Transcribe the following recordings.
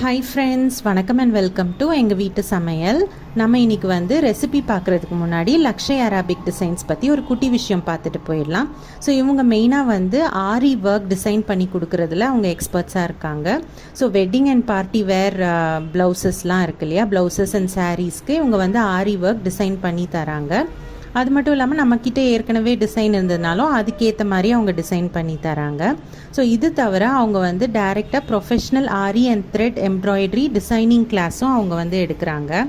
Hi friends, வணக்கம் and welcome to எங்கள் வீட்டு சமையல். நம்ம இன்றைக்கி வந்து ரெசிபி பார்க்குறதுக்கு முன்னாடி லக்ஷய் அரபிக் டிசைன்ஸ் பற்றி ஒரு குட்டி விஷயம் பார்த்துட்டு போயிடலாம். ஸோ இவங்க மெயினாக வந்து ஆரி ஒர்க் டிசைன் பண்ணி கொடுக்குறதுல அவங்க எக்ஸ்பர்ட்ஸாக இருக்காங்க. So wedding and party wear ப்ளவுசஸ்லாம் இருக்கு இல்லையா, ப்ளவுசஸ் அண்ட் சாரீஸ்க்கு இவங்க வந்து ஆரி ஒர்க் டிசைன் பண்ணி தராங்க. அது மட்டும் இல்லாமல் நம்மக்கிட்ட ஏற்கனவே டிசைன் இருந்ததுனாலும் அதுக்கேற்ற மாதிரி அவங்க டிசைன் பண்ணி தராங்க. ஸோ இது தவிர அவங்க வந்து டைரெக்டாக professional aari and thread embroidery designing கிளாஸும் அவங்க வந்து எடுக்கிறாங்க.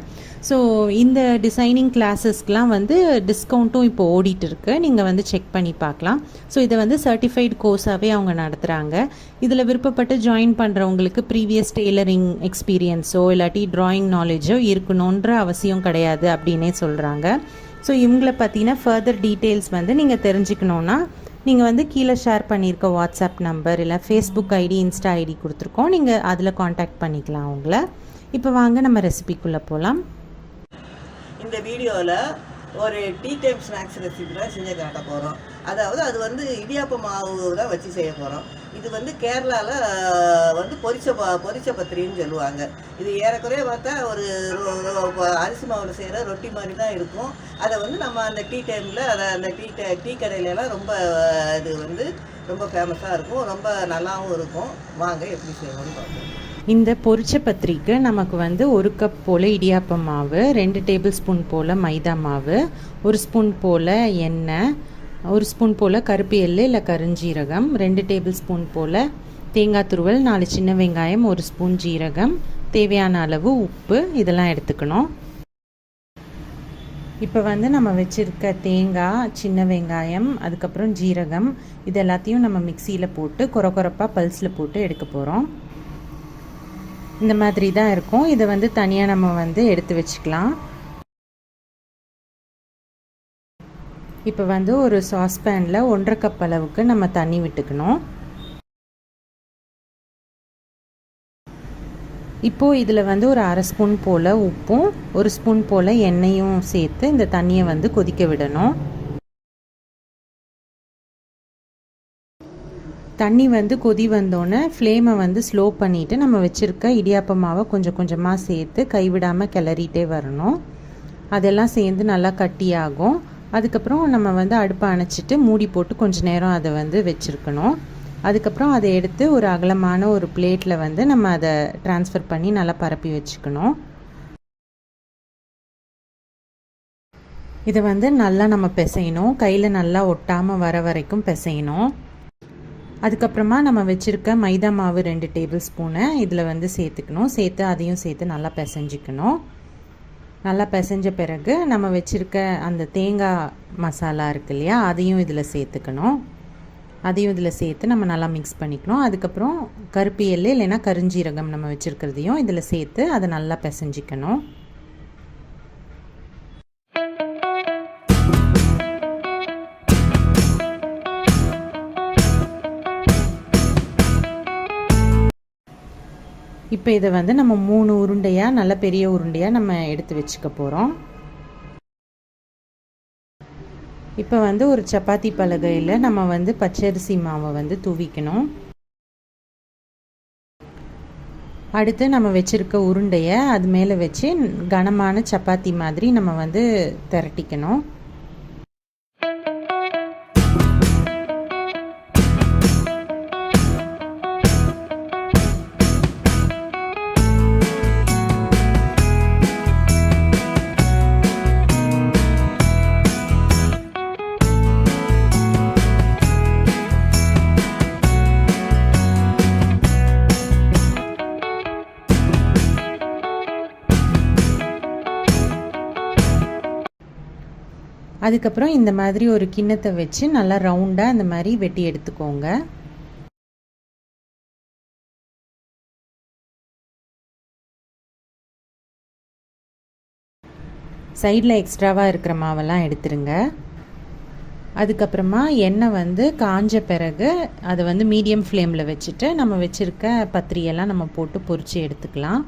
ஸோ இந்த டிசைனிங் கிளாஸஸ்க்கெலாம் வந்து டிஸ்கவுண்ட்டும் இப்போ ஓடிட்டு இருக்கு, நீங்கள் வந்து செக் பண்ணி பார்க்கலாம். ஸோ இதை வந்து சர்டிஃபைடு கோர்ஸாகவே அவங்க நடத்துகிறாங்க. இதில் விருப்பப்பட்டு ஜாயின் பண்ணுறவங்களுக்கு ப்ரீவியஸ் டெய்லரிங் எக்ஸ்பீரியன்ஸோ இல்லாட்டி ட்ராயிங் நாலேஜோ இருக்கணுன்ற அவசியம் கிடையாது அப்படின்னே சொல்கிறாங்க. ஸோ இவங்களை பற்றின ஃபர்தர் டீட்டெயில்ஸ் வந்து நீங்கள் தெரிஞ்சுக்கணுன்னா நீங்கள் வந்து கீழே ஷேர் பண்ணியிருக்க வாட்ஸ்அப் நம்பர் இல்லை ஃபேஸ்புக் ஐடி, இன்ஸ்டா ஐடி கொடுத்துருக்கோம், நீங்கள் அதில் காண்டாக்ட் பண்ணிக்கலாம் அவங்கள. இப்போ வாங்க நம்ம ரெசிபிக்குள்ளே போகலாம். இந்த வீடியோவில் ஒரு டீ டைம் ஸ்நாக்ஸ் ரெசிபி தான் செஞ்சு காட்ட போகிறோம். அதாவது அது வந்து இடியாப்ப மாவு தான் வச்சு செய்ய போகிறோம். இது வந்து கேரளாவில் வந்து பொரிச்ச பத்திரின்னு சொல்லுவாங்க. இது ஏறக்குறைய பார்த்தா ஒரு அரிசி மாவில் செய்கிற ரொட்டி மாதிரி தான் இருக்கும். அதை வந்து நம்ம அந்த டீ டைமில் அந்த டீ கடையிலலாம் ரொம்ப இது வந்து ரொம்ப ஃபேமஸாக இருக்கும், ரொம்ப நல்லாவும் இருக்கும். வாங்க எப்படி செய்யணும்னு பார்ப்போம். இந்த பொரிச்ச பத்திரிக்கு நமக்கு வந்து 1 கப் போல் இடியாப்ப மாவு, 2 டேபிள் ஸ்பூன் போல் மைதா மாவு, 1 ஸ்பூன் போல் எண்ணெய், 1 ஸ்பூன் போல் கருப்பு எள்ளு இல்லை கருஞ்சீரகம், 2 டேபிள் ஸ்பூன் போல் தேங்காய் துருவல், 4 சின்ன வெங்காயம், 1 ஸ்பூன் ஜீரகம், தேவையான அளவு உப்பு, இதெல்லாம் எடுத்துக்கணும். இப்போ வந்து நம்ம வச்சுருக்க தேங்காய், சின்ன வெங்காயம், அதுக்கப்புறம் ஜீரகம், இது எல்லாத்தையும் நம்ம மிக்சியில் போட்டு கொரப்பாக பல்ஸில் போட்டு எடுக்க போகிறோம். இந்த மாதிரி தான் இருக்கும். இதை வந்து தனியாக நம்ம வந்து எடுத்து வச்சுக்கலாம். இப்போ வந்து ஒரு சாஸ்பேனில் 1.5 கப் அளவுக்கு நம்ம தண்ணி விட்டுக்கணும். இப்போது இதில் வந்து ஒரு 1/2 ஸ்பூன் போல் உப்பும் 1 ஸ்பூன் போல் எண்ணெயும் சேர்த்து இந்த தண்ணியை வந்து கொதிக்க விடணும். தண்ணி வந்து கொதி வந்தோடனே ஃப்ளேமை வந்து ஸ்லோ பண்ணிவிட்டு நம்ம வச்சுருக்க இடியாப்ப மாவை கொஞ்சம் கொஞ்சமாக சேர்த்து கைவிடாமல் கிளறிட்டே வரணும். அதெல்லாம் சேர்ந்து நல்லா கட்டியாகும். அதுக்கப்புறம் நம்ம வந்து அடுப்பை அணைச்சிட்டு மூடி போட்டு கொஞ்சம் நேரம் அதை வந்து வச்சுருக்கணும். அதுக்கப்புறம் அதை எடுத்து ஒரு அகலமான ஒரு பிளேட்டில் வந்து நம்ம அதை ட்ரான்ஸ்ஃபர் பண்ணி நல்லா பரப்பி வச்சுக்கணும். இதை வந்து நல்லா நம்ம பிசையணும், கையில் நல்லா ஒட்டாமல் வர வரைக்கும் பிசையணும். அதுக்கப்புறமா நம்ம வச்சுருக்க மைதா மாவு 2 டேபிள் ஸ்பூனை இதில் வந்து சேர்த்துக்கணும். அதையும் சேர்த்து நல்லா பிசைஞ்சிக்கணும். நல்லா பிசைஞ்ச பிறகு நம்ம வச்சுருக்க அந்த தேங்காய் மசாலா இருக்கு இல்லையா, அதையும் இதில் சேர்த்துக்கணும். அதையும் இதில் சேர்த்து நம்ம நல்லா மிக்ஸ் பண்ணிக்கணும். அதுக்கப்புறம் கருப்பு எள்ளு இல்லைன்னா கருஞ்சீரகம் நம்ம வச்சுருக்கிறதையும் இதில் சேர்த்து அதை நல்லா பிசைஞ்சிக்கணும். இப்போ இதை வந்து நம்ம 3 உருண்டையாக, நல்ல பெரிய உருண்டையாக நம்ம எடுத்து வச்சுக்க போகிறோம். இப்போ வந்து ஒரு சப்பாத்தி பலகையில் நம்ம வந்து பச்சரிசி மாவை வந்து தூவிக்கணும். அடுத்து நம்ம வச்சுருக்க உருண்டையை அது மேலே வச்சு கனமான சப்பாத்தி மாதிரி நம்ம வந்து திரட்டிக்கணும். அதுக்கப்புறம் இந்த மாதிரி ஒரு கிண்ணத்தை வச்சு நல்லா ரவுண்டாக இந்த மாதிரி வெட்டி எடுத்துக்கோங்க. சைடில் எக்ஸ்ட்ராவாக இருக்கிற மாவெல்லாம் எடுத்துருங்க. அதுக்கப்புறமா எண்ணெய் வந்து காஞ்ச பிறகு அதை வந்து மீடியம் ஃப்ளேமில் வச்சுட்டு நம்ம வச்சுருக்க பத்திரியெல்லாம் நம்ம போட்டு பொரித்து எடுத்துக்கலாம்.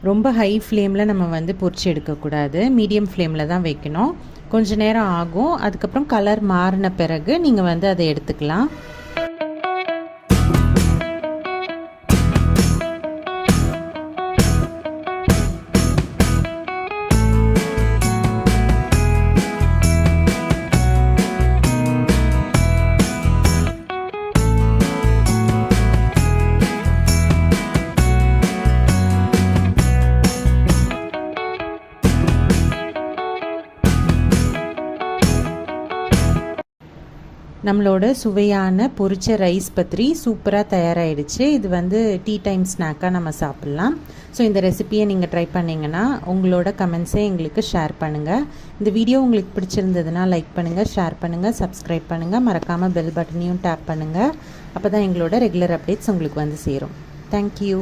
ரொம்ப ஹை ஃப்ளேமில் நம்ம வந்து பொரிச்சு எடுக்கக்கூடாது, மீடியம் ஃப்ளேமில் தான் வைக்கணும். கொஞ்ச நேரம் ஆகும். அதுக்கப்புறம் கலர் மாறின பிறகு நீங்கள் வந்து அதை எடுத்துக்கலாம். நம்மளோட சுவையான பொரிச்ச ரைஸ் பத்திரி சூப்பராக தயாராகிடுச்சு. இது வந்து டீ டைம் ஸ்நாக்காக நம்ம சாப்பிட்லாம். ஸோ இந்த ரெசிப்பியை நீங்கள் ட்ரை பண்ணிங்கன்னா உங்களோட கமெண்ட்ஸை எங்களுக்கு ஷேர் பண்ணுங்கள். இந்த வீடியோ உங்களுக்கு பிடிச்சிருந்ததுன்னா லைக் பண்ணுங்கள், ஷேர் பண்ணுங்கள், சப்ஸ்கிரைப் பண்ணுங்கள். மறக்காமல் பெல் பட்டனையும் டேப் பண்ணுங்கள். அப்போ தான் எங்களோட ரெகுலர் அப்டேட்ஸ் உங்களுக்கு வந்து சேரும். தேங்க்யூ.